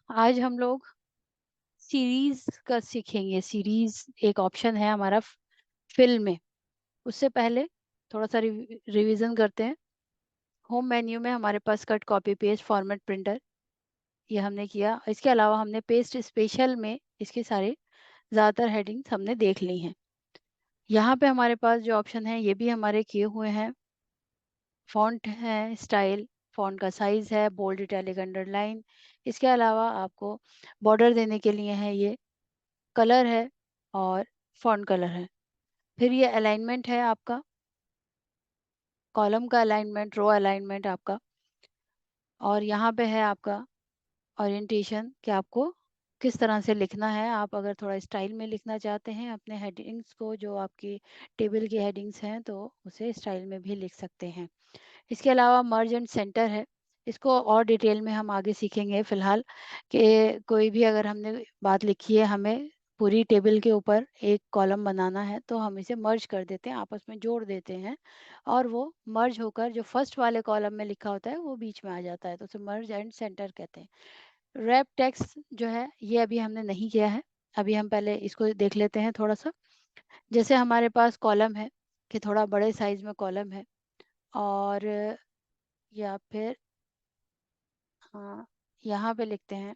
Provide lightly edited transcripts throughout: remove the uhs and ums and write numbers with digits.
आज हम लोग सीरीज का सीखेंगे। सीरीज एक ऑप्शन है हमारा फिल में। उससे पहले थोड़ा सा रिवीजन करते हैं। होम मेन्यू में हमारे पास cut, copy, paste, format, printer, ये हमने किया। इसके अलावा हमने पेस्ट स्पेशल में इसके सारे ज़्यादातर हेडिंग्स हमने देख ली हैं। यहाँ पे हमारे पास जो ऑप्शन है ये भी हमारे किए हुए हैं। फॉन्ट है, स्टाइल, फॉन्ट का साइज़ है, बोल्ड, इटैलिक, अंडरलाइन। इसके अलावा आपको बॉर्डर देने के लिए है ये, कलर है और फॉन्ट कलर है। फिर ये अलाइनमेंट है आपका, कॉलम का अलाइनमेंट, रो अलाइनमेंट आपका। और यहाँ पे है आपका ओरिएंटेशन कि आपको किस तरह से लिखना है। आप अगर थोड़ा स्टाइल में लिखना चाहते हैं अपने हेडिंग्स को, जो आपकी टेबल की हेडिंग्स हैं, तो उसे स्टाइल में भी लिख सकते हैं। इसके अलावा मर्ज एंड सेंटर है। इसको और डिटेल में हम आगे सीखेंगे। फिलहाल कि कोई भी अगर हमने बात लिखी है, हमें पूरी टेबल के ऊपर एक कॉलम बनाना है, तो हम इसे मर्ज कर देते हैं, आपस में जोड़ देते हैं, और वो मर्ज होकर जो फर्स्ट वाले कॉलम में लिखा होता है वो बीच में आ जाता है, तो उसे मर्ज एंड सेंटर कहते हैं। रैप टेक्स्ट जो है ये अभी हमने नहीं किया है। अभी हम पहले इसको देख लेते हैं थोड़ा सा। जैसे हमारे पास कॉलम है कि थोड़ा बड़े साइज में कॉलम है, और या फिर हाँ, यहाँ पे लिखते हैं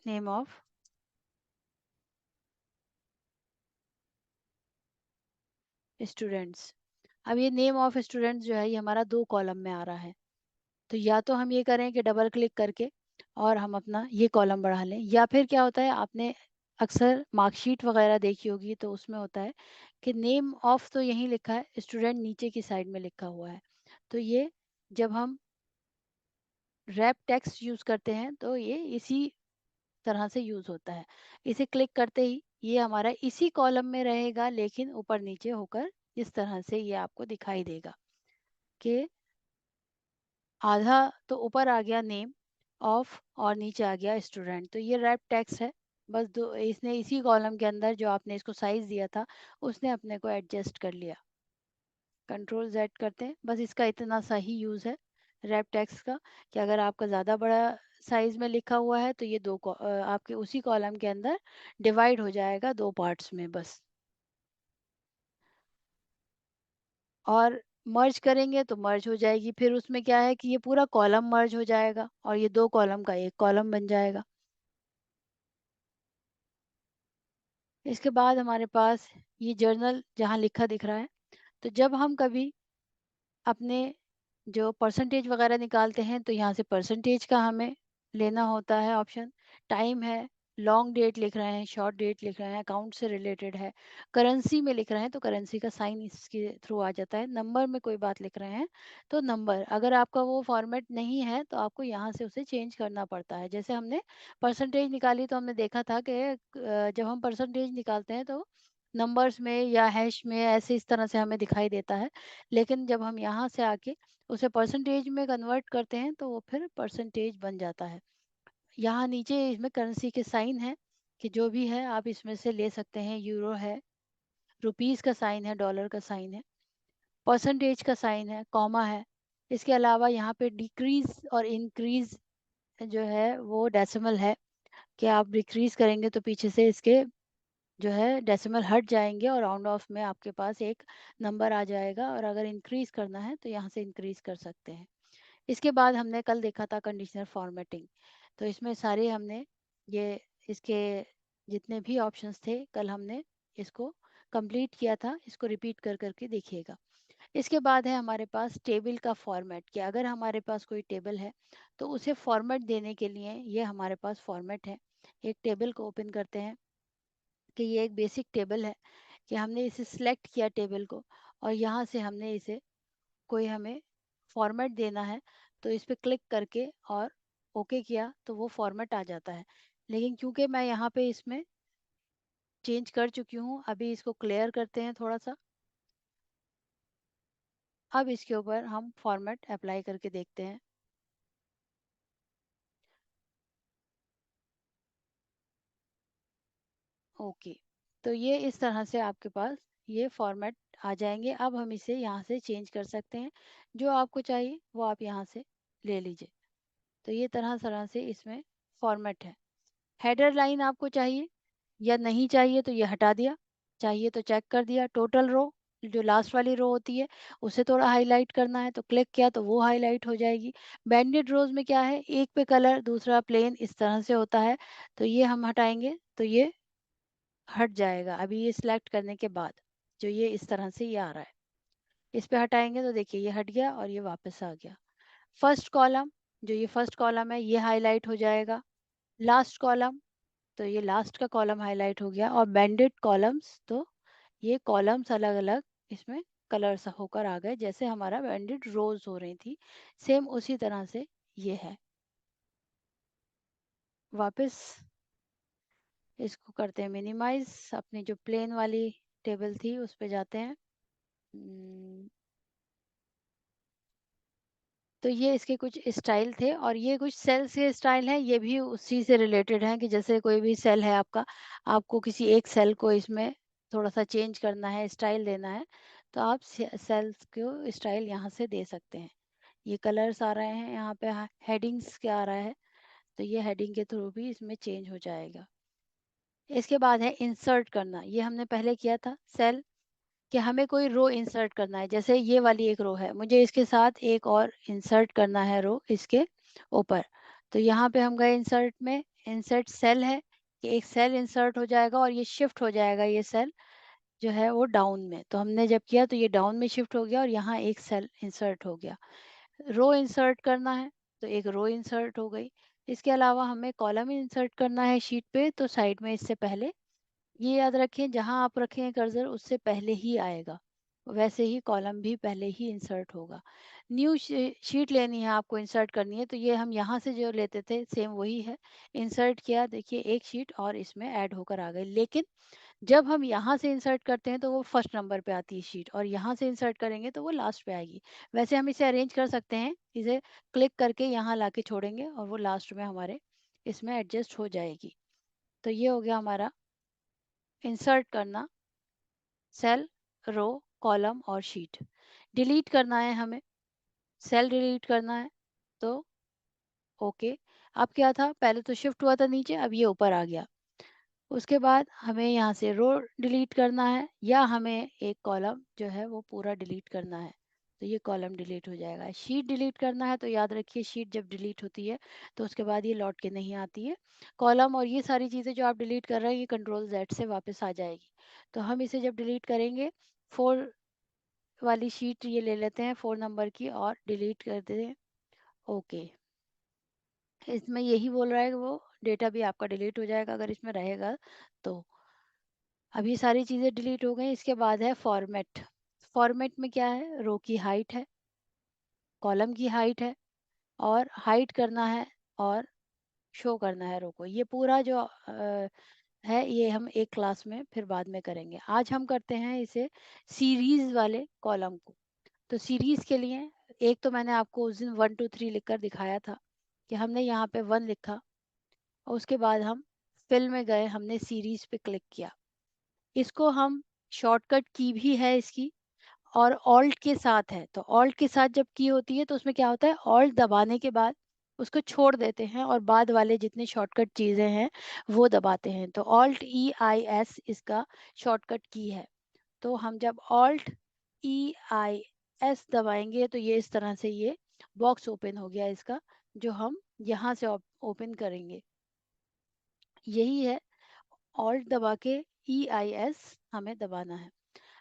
नेम ऑफ स्टूडेंट्स। अब ये नेम ऑफ स्टूडेंट्स जो है ये हमारा दो कॉलम में आ रहा है। तो या तो हम ये करें कि डबल क्लिक करके और हम अपना ये कॉलम बढ़ा लें, या फिर क्या होता है, आपने अक्सर मार्कशीट वगैरह देखी होगी तो उसमें होता है कि नेम ऑफ तो यहीं लिखा है, स्टूडेंट नीचे की साइड में लिखा हुआ है। तो ये जब हम रैप टेक्स्ट यूज़ करते हैं तो ये इसी तरह से यूज़ होता है। इसे क्लिक करते ही ये हमारा इसी कॉलम में रहेगा, लेकिन ऊपर नीचे होकर इस तरह से ये आपको दिखाई देगा कि आधा तो ऊपर आ गया नेम ऑफ और नीचे आ गया स्टूडेंट। तो ये रैप टेक्स्ट है। बस दो, इसने इसी कॉलम के अंदर जो आपने इसको साइज दिया था उसने अपने को एडजस्ट कर लिया। कंट्रोल जेड करते हैं, बस इसका इतना सा ही यूज़ है रैप टेक्स्ट का, कि अगर आपका ज़्यादा बड़ा साइज में लिखा हुआ है तो ये आपके उसी कॉलम के अंदर डिवाइड हो जाएगा दो पार्ट्स में बस। और मर्ज करेंगे तो मर्ज हो जाएगी, फिर उसमें क्या है कि ये पूरा कॉलम मर्ज हो जाएगा और ये दो कॉलम का एक कॉलम बन जाएगा। इसके बाद हमारे पास ये जर्नल जहाँ लिखा दिख रहा है, तो जब हम कभी अपने जो परसेंटेज वगैरह निकालते हैं तो यहाँ से परसेंटेज का हमें लेना होता है ऑप्शन। टाइम है, लॉन्ग डेट लिख रहे हैं, शॉर्ट डेट लिख रहे हैं, अकाउंट से रिलेटेड है, करेंसी में लिख रहे हैं तो करेंसी का साइन इसके थ्रू आ जाता है, नंबर में कोई बात लिख रहे हैं तो नंबर, अगर आपका वो फॉर्मेट नहीं है तो आपको यहाँ से उसे चेंज करना पड़ता है। जैसे हमने परसेंटेज निकाली तो हमने देखा था कि जब हम परसेंटेज निकालते हैं तो नंबर्स में या हैश में ऐसे इस तरह से हमें दिखाई देता है, लेकिन जब हम यहाँ से आके उसे परसेंटेज में कन्वर्ट करते हैं तो वो फिर परसेंटेज बन जाता है। यहाँ नीचे इसमें करेंसी के साइन है कि जो भी है आप इसमें से ले सकते हैं। यूरो है, रुपीस का साइन है, डॉलर का साइन है, परसेंटेज का साइन है, कॉमा है। इसके अलावा यहाँ पे डिक्रीज और इंक्रीज जो है वो डेसिमल है, कि आप डिक्रीज करेंगे तो पीछे से इसके जो है डेसिमल हट जाएंगे और राउंड ऑफ में आपके पास एक नंबर आ जाएगा, और अगर इंक्रीज करना है तो यहाँ से इंक्रीज कर सकते हैं। इसके बाद हमने कल देखा था कंडीशनल फॉर्मेटिंग, तो इसमें सारे हमने ये इसके जितने भी ऑप्शंस थे कल हमने इसको कंप्लीट किया था। इसको रिपीट कर करके देखिएगा। इसके बाद है हमारे पास टेबल का फॉर्मेट, कि अगर हमारे पास कोई टेबल है तो उसे फॉर्मेट देने के लिए ये हमारे पास फॉर्मेट है। एक टेबल को ओपन करते हैं कि ये एक बेसिक टेबल है, कि हमने इसे सिलेक्ट किया टेबल को, और यहाँ से हमने इसे कोई हमें फॉर्मेट देना है तो इस पे क्लिक करके और ओके किया तो वो फॉर्मेट आ जाता है। लेकिन क्योंकि मैं यहाँ पे इसमें चेंज कर चुकी हूँ, अभी इसको क्लियर करते हैं थोड़ा सा। अब इसके ऊपर हम फॉर्मेट अप्लाई करके देखते हैं। ओके, तो ये इस तरह से आपके पास ये फॉर्मेट आ जाएंगे। अब हम इसे यहाँ से चेंज कर सकते हैं, जो आपको चाहिए वो आप यहाँ से ले लीजिए। तो ये तरह तरह से इसमें फॉर्मेट है। हेडर लाइन आपको चाहिए या नहीं चाहिए तो ये हटा दिया, चाहिए तो चेक कर दिया। टोटल रो, जो लास्ट वाली रो होती है, उसे थोड़ा हाईलाइट करना है तो क्लिक किया तो वो हाईलाइट हो जाएगी। बैंडेड रोज में क्या है, एक पे कलर दूसरा प्लेन इस तरह से होता है, तो ये हम हटाएंगे तो ये हट जाएगा। अभी ये सिलेक्ट करने के बाद जो ये इस तरह से ये आ रहा है, इस पे हटाएंगे तो देखिए ये हट गया और ये वापस आ गया। फर्स्ट कॉलम, जो ये फर्स्ट कॉलम है ये हाईलाइट हो जाएगा। लास्ट कॉलम, तो ये लास्ट का कॉलम हाईलाइट हो गया। और बैंडेड कॉलम्स, तो ये कॉलम्स अलग अलग इसमें कलर्स होकर आ गए, जैसे हमारा बैंडेड रोज हो रही थी, सेम उसी तरह से ये है। वापस इसको करते हैं मिनिमाइज, अपनी जो प्लेन वाली टेबल थी उस पे जाते हैं। हम्म, तो ये इसके कुछ स्टाइल थे और ये कुछ सेल्स के स्टाइल हैं, ये भी उसी से रिलेटेड हैं कि जैसे कोई भी सेल है आपका, आपको किसी एक सेल को इसमें थोड़ा सा चेंज करना है, स्टाइल देना है, तो आप सेल्स को स्टाइल यहाँ से दे सकते हैं। ये कलर्स आ रहे हैं यहाँ पे, हेडिंग्स क्या आ रहा है, तो ये हेडिंग के थ्रू भी इसमें चेंज हो जाएगा। इसके बाद है इंसर्ट करना, ये हमने पहले किया था सेल, कि हमें कोई रो इंसर्ट करना है। जैसे ये वाली एक रो है, मुझे इसके साथ एक और इंसर्ट करना है रो इसके ऊपर, तो यहाँ पे हम गए इंसर्ट में, इंसर्ट सेल है कि एक सेल इंसर्ट हो जाएगा और ये शिफ्ट हो जाएगा, ये सेल जो है वो डाउन में, तो हमने जब किया तो ये डाउन में शिफ्ट हो गया और यहाँ एक सेल इंसर्ट हो गया। रो इंसर्ट करना है तो एक रो इंसर्ट हो गई। इसके अलावा हमें कॉलम इंसर्ट करना है शीट पे, तो साइड में इससे पहले, ये याद रखें जहां आप रखें कर्सर उससे पहले ही आएगा, वैसे ही कॉलम भी पहले ही इंसर्ट होगा। न्यू शीट लेनी है आपको, इंसर्ट करनी है, तो ये हम यहाँ से जो लेते थे सेम वही है। इंसर्ट किया, देखिए एक शीट और इसमें ऐड होकर आ गई, लेकिन जब हम यहाँ से इंसर्ट करते हैं तो वो फर्स्ट नंबर पे आती है शीट, और यहाँ से इंसर्ट करेंगे तो वो लास्ट पे आएगी। वैसे हम इसे अरेंज कर सकते हैं, इसे क्लिक करके यहाँ लाके छोड़ेंगे और वो लास्ट में हमारे इसमें एडजस्ट हो जाएगी। तो ये हो गया हमारा इंसर्ट करना सेल, रो, कॉलम और शीट। डिलीट करना है हमें, सेल डिलीट करना है तो ओके। अब क्या था, पहले तो शिफ्ट हुआ था नीचे, अब ये ऊपर आ गया। उसके बाद हमें यहाँ से रो डिलीट करना है या हमें एक कॉलम जो है वो पूरा डिलीट करना है, तो ये कॉलम डिलीट हो जाएगा। शीट डिलीट करना है तो याद रखिए शीट जब डिलीट होती है तो उसके बाद ये लौट के नहीं आती है। कॉलम और ये सारी चीज़ें जो आप डिलीट कर रहे हैं ये कंट्रोल जेड से वापस आ जाएगी। तो हम इसे जब डिलीट करेंगे, 4 वाली शीट ये ले लेते हैं 4 नंबर की और डिलीट कर देते हैं। ओके, इसमें यही बोल रहा है कि वो डेटा भी आपका डिलीट हो जाएगा अगर इसमें रहेगा तो। अब ये सारी चीज़ें डिलीट हो गई। इसके बाद है फॉर्मेट। फॉर्मेट में क्या है, रो की हाइट है, कॉलम की हाइट है, और हाइड करना है और शो करना है रो को। ये पूरा जो है ये हम एक क्लास में फिर बाद में करेंगे। आज हम करते हैं इसे सीरीज वाले कॉलम को। तो सीरीज के लिए एक तो मैंने आपको उस दिन 1 2 3 लिखकर दिखाया था कि हमने यहाँ पे 1 लिखा और उसके बाद हम फिल में गए, हमने सीरीज पे क्लिक किया। इसको हम शॉर्टकट की भी है इसकी, और ऑल्ट के साथ है। तो ऑल्ट के साथ जब की होती है तो उसमें क्या होता है, ऑल्ट दबाने के बाद उसको छोड़ देते हैं और बाद वाले जितने शॉर्टकट चीज़ें हैं वो दबाते हैं। तो ऑल्ट ई आई एस इसका शॉर्टकट की है। तो हम जब ऑल्ट ई आई एस दबाएंगे तो ये इस तरह से ये बॉक्स ओपन हो गया इसका, जो हम यहाँ से ओपन करेंगे। यही है, ऑल्ट दबा के ई आई एस हमें दबाना है।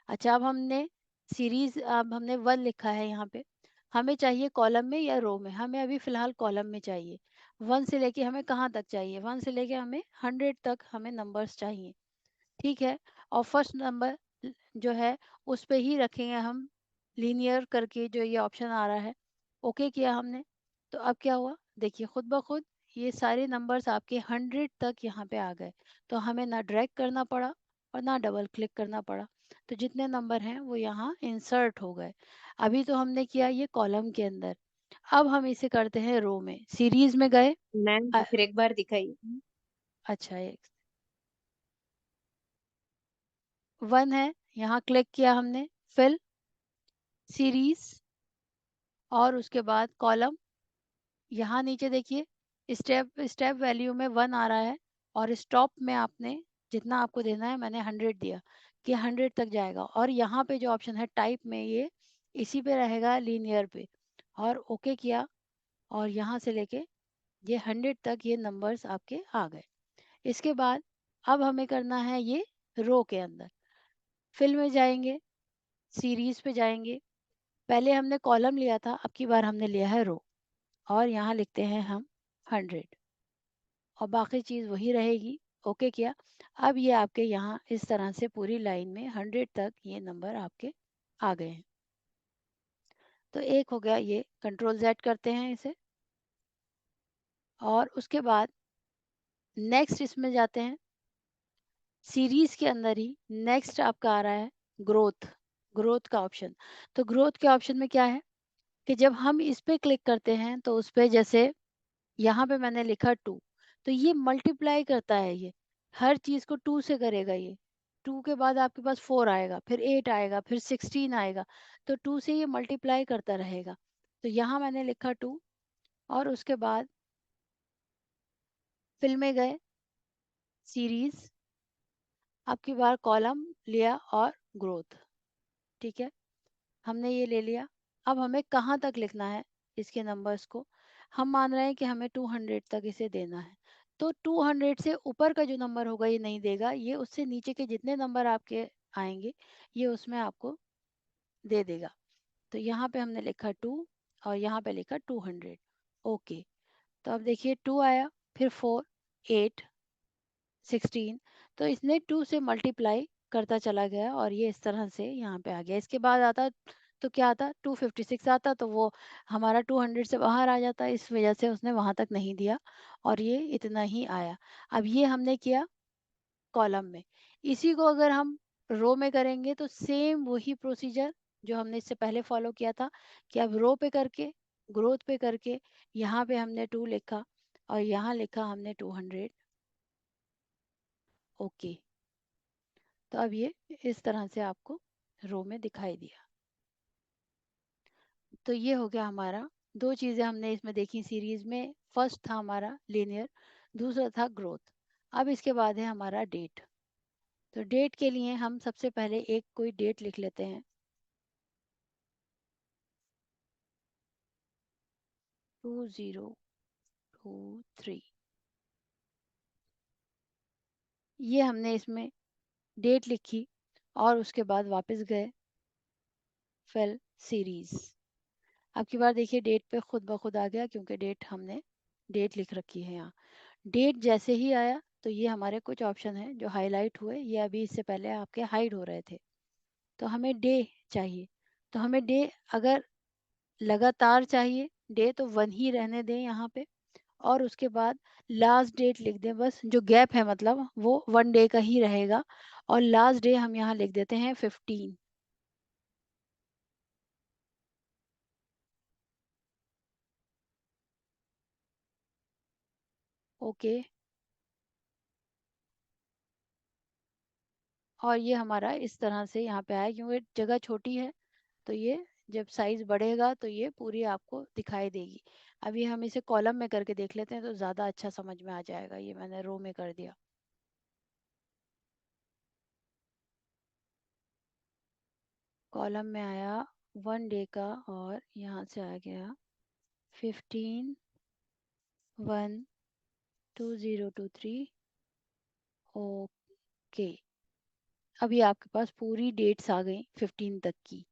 अच्छा, अब हमने सीरीज, अब हमने 1 लिखा है यहाँ पे, हमें चाहिए कॉलम में या रो में, हमें अभी फिलहाल कॉलम में चाहिए। 1 से लेके हमें कहाँ तक चाहिए, 1 से लेके हमें 100 तक हमें नंबर्स चाहिए, ठीक है। और फर्स्ट नंबर जो है उस पे ही रखेंगे हम, लीनियर करके जो ये ऑप्शन आ रहा है, ओके किया हमने। तो अब क्या हुआ, देखिए खुद ब खुद ये सारे नंबर्स आपके 100 तक यहाँ पे आ गए। तो हमें ना ड्रैग करना पड़ा और ना डबल क्लिक करना पड़ा, तो जितने नंबर हैं वो यहाँ इंसर्ट हो गए। अभी तो हमने किया ये कॉलम के अंदर, अब हम इसे करते हैं रो में। सीरीज में गए, मैम फिर एक बार दिखाइए। अच्छा, एक 1 है, यहाँ क्लिक किया हमने, फिल, सीरीज और उसके बाद कॉलम, यहाँ नीचे देखिए स्टेप स्टेप वैल्यू में 1 आ रहा है और स्टॉप में आपने जितना आपको देना है मैंने 100 दिया कि 100 तक जाएगा। और यहाँ पे जो ऑप्शन है टाइप में ये इसी पे रहेगा लीनियर पे, और ओके किया और यहाँ से लेके ये 100 तक ये नंबर्स आपके आ गए। इसके बाद अब हमें करना है ये रो के अंदर, फिल में जाएंगे, सीरीज पे जाएंगे। पहले हमने कॉलम लिया था, अब की बार हमने लिया है रो, और यहाँ लिखते हैं हम 100 और बाकी चीज़ वही रहेगी। ओके किया। अब ये आपके यहाँ इस तरह से पूरी लाइन में 100 तक ये नंबर आपके आ गए हैं। तो एक हो गया ये, कंट्रोल जेड करते हैं इसे, और उसके बाद नेक्स्ट इसमें जाते हैं, सीरीज के अंदर ही नेक्स्ट आपका आ रहा है ग्रोथ, ग्रोथ का ऑप्शन। तो ग्रोथ के ऑप्शन में क्या है कि जब हम इस पे क्लिक करते हैं तो उस पे जैसे यहाँ पे मैंने लिखा 2, तो ये मल्टीप्लाई करता है, ये हर चीज को 2 से करेगा। ये 2 के बाद आपके पास 4 आएगा, फिर 8 आएगा, फिर 16 आएगा, तो 2 से ये मल्टीप्लाई करता रहेगा। तो यहाँ मैंने लिखा 2 और उसके बाद फिल में गए, सीरीज, अब की बार कॉलम लिया और ग्रोथ। ठीक है, हमने ये ले लिया। अब हमें कहाँ तक लिखना है इसके नंबर्स को, हम मान रहे हैं कि हमें 200 तक इसे देना है। तो 200 से ऊपर का जो नंबर होगा ये नहीं देगा, ये उससे नीचे के जितने नंबर आपके आएंगे ये उसमें आपको दे देगा। तो यहाँ पे हमने लिखा 2 और यहाँ पे लिखा 200। ओके, तो अब देखिए 2 आया, फिर 4, 8, 16, तो इसने 2 से मल्टीप्लाई करता चला गया और ये इस तरह से यहाँ पे आ गया। इसके बाद आता तो क्या आता, 256 आता, तो वो हमारा 200 से बाहर आ जाता, इस वजह से उसने वहां तक नहीं दिया और ये इतना ही आया। अब ये हमने किया कॉलम में। इसी को अगर हम रो में करेंगे तो सेम वही प्रोसीजर जो हमने इससे पहले फॉलो किया था, कि अब रो पे करके, ग्रोथ पे करके, यहाँ पे हमने 2 लिखा और यहाँ लिखा हमने 200। ओके, तो अब ये इस तरह से आपको रो में दिखाई दिया। तो ये हो गया हमारा, दो चीज़ें हमने इसमें देखी सीरीज में। फर्स्ट था हमारा लीनियर, दूसरा था ग्रोथ। अब इसके बाद है हमारा डेट। तो डेट के लिए हम सबसे पहले एक कोई डेट लिख लेते हैं, 2023। ये हमने इसमें डेट लिखी और उसके बाद वापस गए फिल सीरीज। अब की बार देखिए डेट पे खुद ब खुद आ गया, क्योंकि डेट हमने डेट लिख रखी है यहाँ। डेट जैसे ही आया तो ये हमारे कुछ ऑप्शन हैं जो हाईलाइट हुए, ये अभी इससे पहले आपके हाइड हो रहे थे। तो हमें डे चाहिए, तो हमें डे अगर लगातार चाहिए डे तो 1 ही रहने दें यहाँ पे, और उसके बाद लास्ट डेट लिख दें, बस जो गैप है मतलब वो 1 डे का ही रहेगा, और लास्ट डे हम यहाँ लिख देते हैं 15। ओके, और ये हमारा इस तरह से यहाँ पे आया, क्योंकि जगह छोटी है तो ये जब साइज बढ़ेगा तो ये पूरी आपको दिखाई देगी। अभी हम इसे कॉलम में करके देख लेते हैं तो ज़्यादा अच्छा समझ में आ जाएगा। ये मैंने रो में कर दिया। कॉलम में आया 1 डे का और यहाँ से आ गया 15/1/2023। ओके, अभी आपके पास पूरी डेट्स आ गई 15 तक की।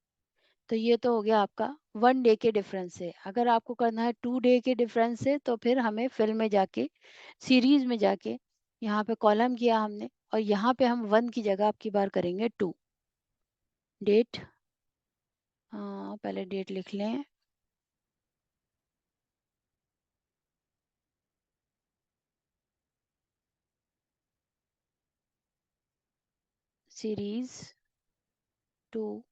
तो ये तो हो गया आपका 1 डे के डिफरेंस से। अगर आपको करना है 2 डे के डिफरेंस से तो फिर हमें फिल में जाके, सीरीज में जाके, यहाँ पे कॉलम किया हमने और यहाँ पे हम 1 की जगह आपकी बार करेंगे 2 डेट। पहले डेट लिख लें, सीरीज 2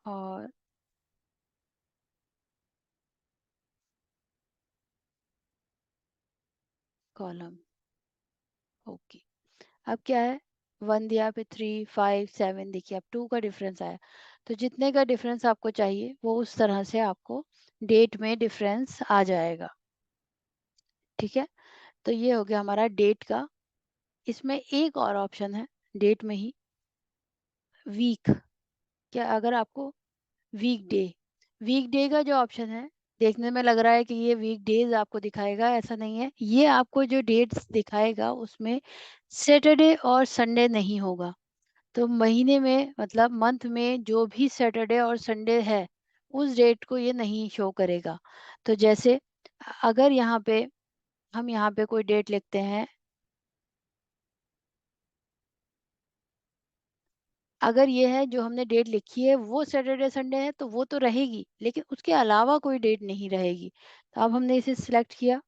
और कॉलम। ओके, अब क्या है, 1 दिया, फिर 3, 5, 7, देखिए अब 2 का डिफरेंस आया। तो जितने का डिफरेंस आपको चाहिए वो उस तरह से आपको डेट में डिफरेंस आ जाएगा। ठीक है, तो ये हो गया हमारा डेट का। इसमें एक और ऑप्शन है डेट में ही, वीक। क्या अगर आपको वीकडे, वीकडे का जो ऑप्शन है, देखने में लग रहा है कि ये वीकडेज आपको दिखाएगा, ऐसा नहीं है। ये आपको जो डेट्स दिखाएगा उसमें सैटरडे और संडे नहीं होगा। तो महीने में मतलब मंथ में जो भी सैटरडे और संडे है उस डेट को ये नहीं शो करेगा। तो जैसे अगर यहाँ पे हम यहाँ पे कोई डेट लिखते हैं, अगर ये है जो हमने डेट लिखी है वो सैटरडे संडे है तो वो तो रहेगी, लेकिन उसके अलावा कोई डेट नहीं रहेगी। तो अब हमने इसे सिलेक्ट किया,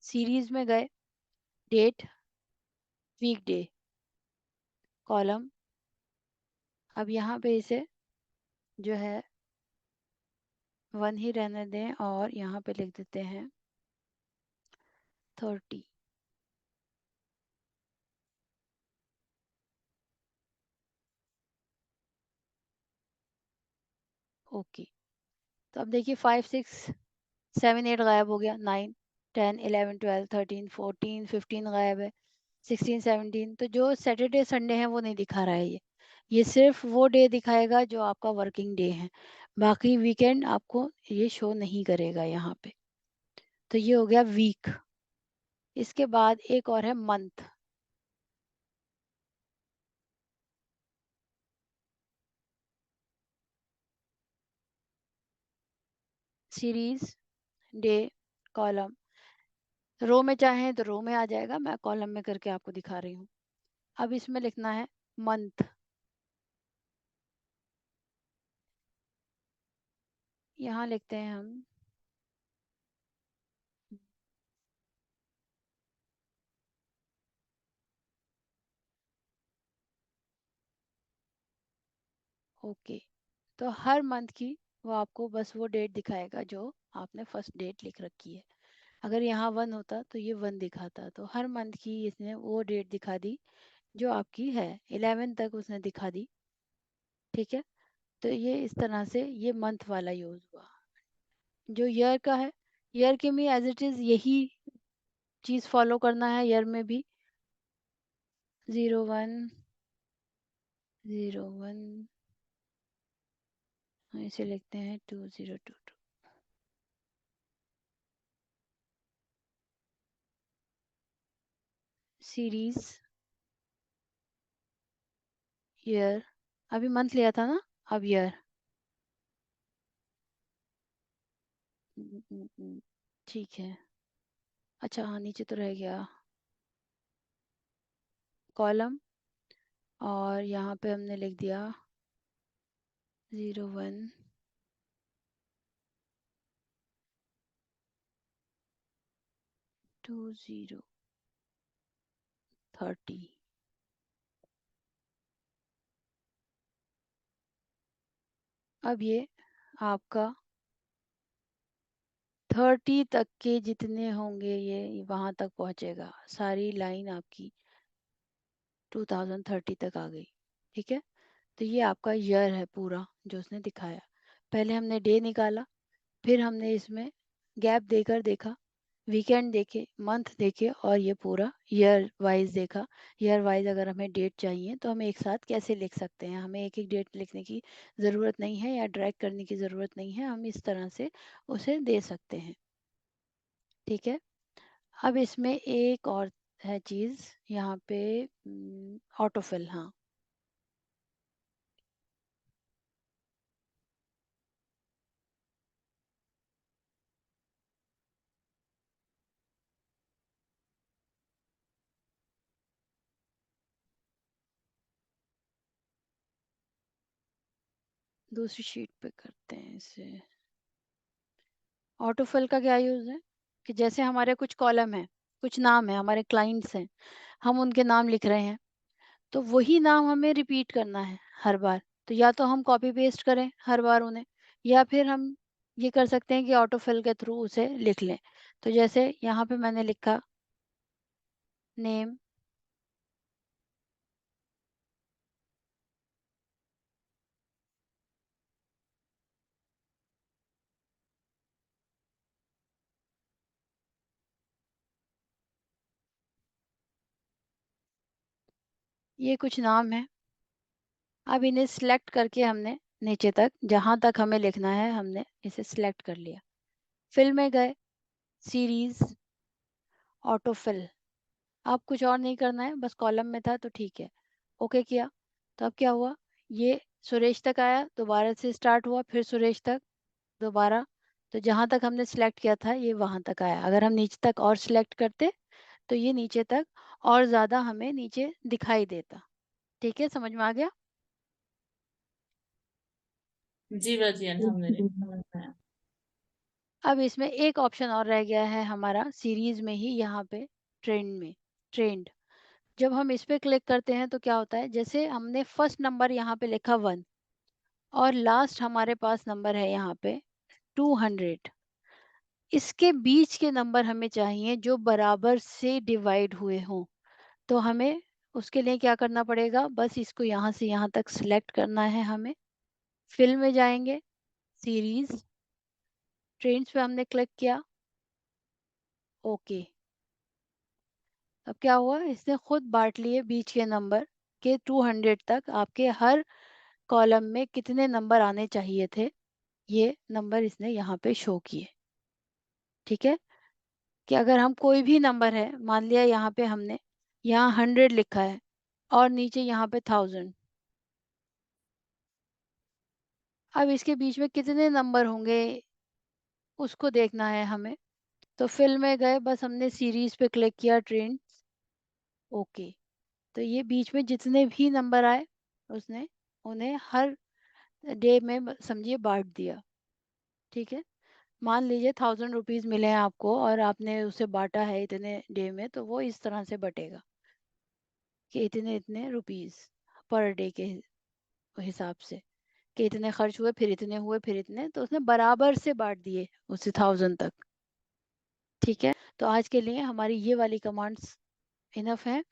सीरीज में गए, डेट, वीकडे, कॉलम। अब यहाँ पे इसे जो है वन ही रहने दें और यहाँ पे लिख देते हैं 30। ओके, तो अब देखिए 5 6 7 8 गायब हो गया, 9 10 11 12 13 14 15 गायब है, 16 17। तो जो सैटरडे संडे है वो नहीं दिखा रहा है ये सिर्फ वो डे दिखाएगा जो आपका वर्किंग डे है। बाकी वीकेंड आपको ये शो नहीं करेगा यहाँ पे। तो ये हो गया वीक। इसके बाद एक और है month. Series, day, column. Row में चाहें तो रो में आ जाएगा, मैं कॉलम में करके आपको दिखा रही हूँ। अब इसमें लिखना है मंथ। यहाँ लिखते हैं हम, ओके। तो हर मंथ की वो आपको बस वो डेट दिखाएगा जो आपने फर्स्ट डेट लिख रखी है। अगर यहाँ 1 होता तो ये 1 दिखाता। तो हर मंथ की इसने वो डेट दिखा दी जो आपकी है, 11 तक उसने दिखा दी। ठीक है, तो ये इस तरह से ये मंथ वाला यूज हुआ। जो ईयर का है, ईयर के में एज इट इज यही चीज फॉलो करना है ईयर में भी। 01 01, इसे लिखते हैं 2022। सीरीज, ईयर, अभी मंथ लिया था ना, अब ईयर। ठीक है, अच्छा हाँ नीचे तो रह गया कॉलम, और यहाँ पे हमने लिख दिया 01 2030। अब ये आपका 30 तक के जितने होंगे ये वहां तक पहुंचेगा, सारी लाइन आपकी 2030 तक आ गई। ठीक है, तो ये आपका ईयर है पूरा जो उसने दिखाया। पहले हमने डे निकाला, फिर हमने इसमें गैप देकर देखा, वीकेंड देखे, मंथ देखे, और ये पूरा ईयर वाइज देखा। ईयर वाइज अगर हमें डेट चाहिए तो हम एक साथ कैसे लिख सकते हैं, हमें एक एक डेट लिखने की ज़रूरत नहीं है या ड्रैग करने की ज़रूरत नहीं है, हम इस तरह से उसे दे सकते हैं। ठीक है, अब इसमें एक और है चीज़ यहाँ पे, ऑटोफिल। हाँ, दूसरी शीट पे करते हैं इसे। ऑटोफिल का क्या यूज़ है कि जैसे हमारे कुछ कॉलम हैं, कुछ नाम है, हमारे क्लाइंट्स हैं, हम उनके नाम लिख रहे हैं, तो वही नाम हमें रिपीट करना है हर बार। तो या तो हम कॉपी पेस्ट करें हर बार उन्हें, या फिर हम ये कर सकते हैं कि ऑटोफिल के थ्रू उसे लिख लें। तो जैसे यहाँ पे मैंने लिखा नेम, ये कुछ नाम है। अब इन्हें सिलेक्ट करके हमने नीचे तक जहाँ तक हमें लिखना है हमने इसे सिलेक्ट कर लिया। फिल में गए, सीरीज़, ऑटोफिल। अब कुछ और नहीं करना है, बस कॉलम में था तो ठीक है। ओके किया, तो अब क्या हुआ, ये सुरेश तक आया, दोबारा से स्टार्ट हुआ, फिर सुरेश तक, दोबारा। तो जहाँ तक हमने सिलेक्ट किया था ये वहाँ तक आया। अगर हम नीचे तक और सिलेक्ट करते तो ये नीचे तक और ज़्यादा हमें नीचे दिखाई देता। ठीक है, समझ में आ गया? जी बजियन हाँ मेरे समझ में आया। अब इसमें एक ऑप्शन और रह गया है हमारा सीरीज़ में ही, यहाँ पे ट्रेंड में, ट्रेंड। जब हम इस पे क्लिक करते हैं तो क्या होता है, जैसे हमने फर्स्ट नंबर यहाँ पे लिखा 1 और लास्ट हमारे पास नंबर है यहाँ पे 200। इसके बीच के नंबर हमें चाहिए जो बराबर से डिवाइड हुए हों। तो हमें उसके लिए क्या करना पड़ेगा, बस इसको यहाँ से यहाँ तक सिलेक्ट करना है हमें। फिल में जाएँगे, सीरीज़, ट्रेंड्स पे हमने क्लिक किया, ओके। अब क्या हुआ, इसने खुद बाँट लिए बीच के नंबर के 200 तक। आपके हर कॉलम में कितने नंबर आने चाहिए थे, ये नंबर इसने यहाँ पे शो किए। ठीक है? कि अगर हम कोई भी नंबर है, मान लिया यहाँ पे हमने यहाँ 100 लिखा है और नीचे यहाँ पे 1000। अब इसके बीच में कितने नंबर होंगे उसको देखना है हमें। तो फिल में गए, बस हमने सीरीज़ पे क्लिक किया, ट्रेंड्स, ओके। तो ये बीच में जितने भी नंबर आए उसने उन्हें हर डे में समझिए बाँट दिया। ठीक है? मान लीजिए 1000 रुपीज़ मिले हैं आपको और आपने उसे बाँटा है इतने डे में, तो वो इस तरह से बँटेगा कि इतने-इतने रुपीज़ पर डे के हिसाब से, कि इतने खर्च हुए, फिर इतने हुए, फिर इतने, तो उसने बराबर से बाँट दिए उसे 1000 तक। ठीक है? तो आज के लिए हमारी ये वाली कमांड्स इनफ है।